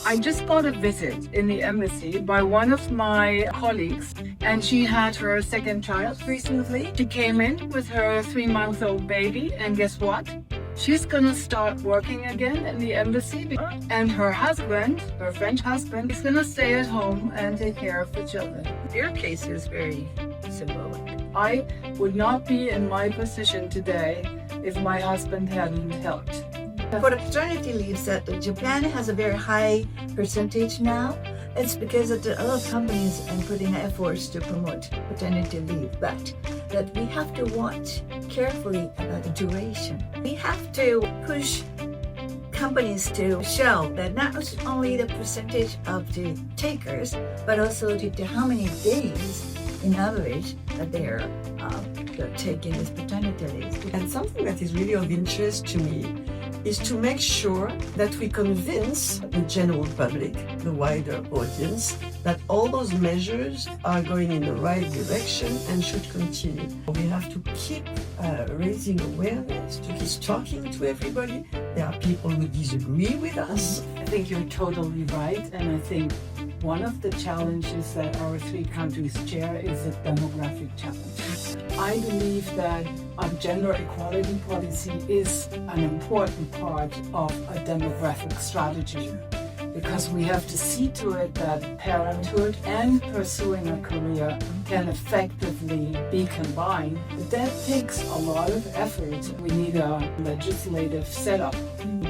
I just got a visit in the embassy by one of my colleagues, and she had her second child recently. She came in with her 3-month-old baby, and guess what? She's gonna start working again in the embassy, and her husband, her French husband, is gonna stay at home and take care of the children. Your case is very symbolic. I would not be in my position today if my husband hadn't helped. For the paternity leaves that Japan has a very high percentage now, it's because of a lot of companies are putting efforts to promote paternity leave, but that we have to watch carefully about the duration. We have to push companies to show that not only the percentage of the takers, but also to how many days in average that they're taking this paternity leave. And something that is really of interest to me is to make sure that we convince the general public, the wider audience, that all those measures are going in the right direction and should continue. We have to keep raising awareness, to keep talking to everybody. There are people who disagree with us. I think you're totally right, and I think one of the challenges that our three countries share is the demographic challenge. I believe that a gender equality policy is an important part of a demographic strategy, because we have to see to it that parenthood and pursuing a career can effectively be combined. But that takes a lot of effort. We need a legislative setup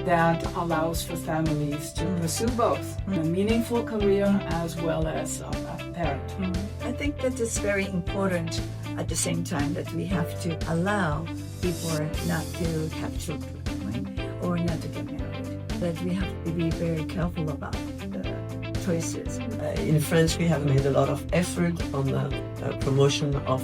that allows for families to pursue both a meaningful career as well as a parent. I think that it's very important at the same time that we have to allow people not to have children, right? Or not to get married. That we have to be very careful about the choices. In France, we have made a lot of effort on the promotion of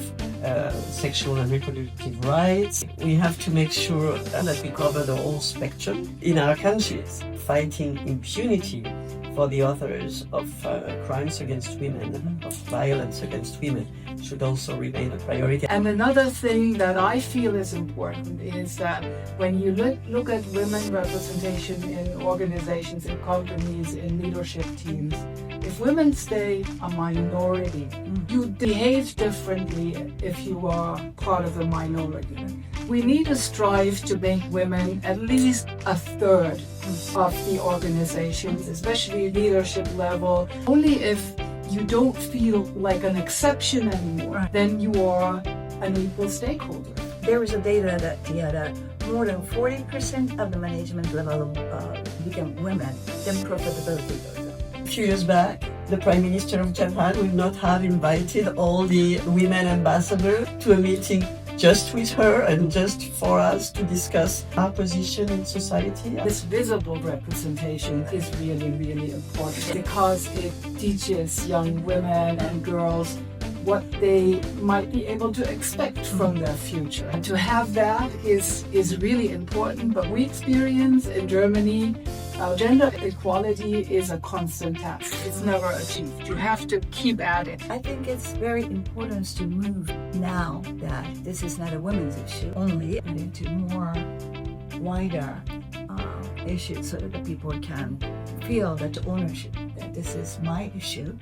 sexual and reproductive rights. We have to make sure that we cover the whole spectrum. In our countries, fighting impunity for the authors of crimes against women, of violence against women, should also remain a priority. And another thing that I feel is important is that when you look at women representation in organizations, in companies, in leadership teams, if women stay a minority, you behave differently if you are part of the minority. We need to strive to make women at least a third of the organizations, especially leadership level. Only if you don't feel like an exception anymore, then you are an equal stakeholder. There is a data that more than 40% of the management level become women, then profitability goes up. A few years back, the Prime Minister of Japan would not have invited all the women ambassadors to a meeting just with her and just for us to discuss our position in society. This visible representation is really, really important because it teaches young women and girls what they might be able to expect from their future. And to have that is really important, but we experience in Germany gender equality is a constant task. It's never achieved. You have to keep at it. I think it's very important to move now that this is not a women's issue only, but into more wider issues so that the people can feel that ownership, that this is my issue.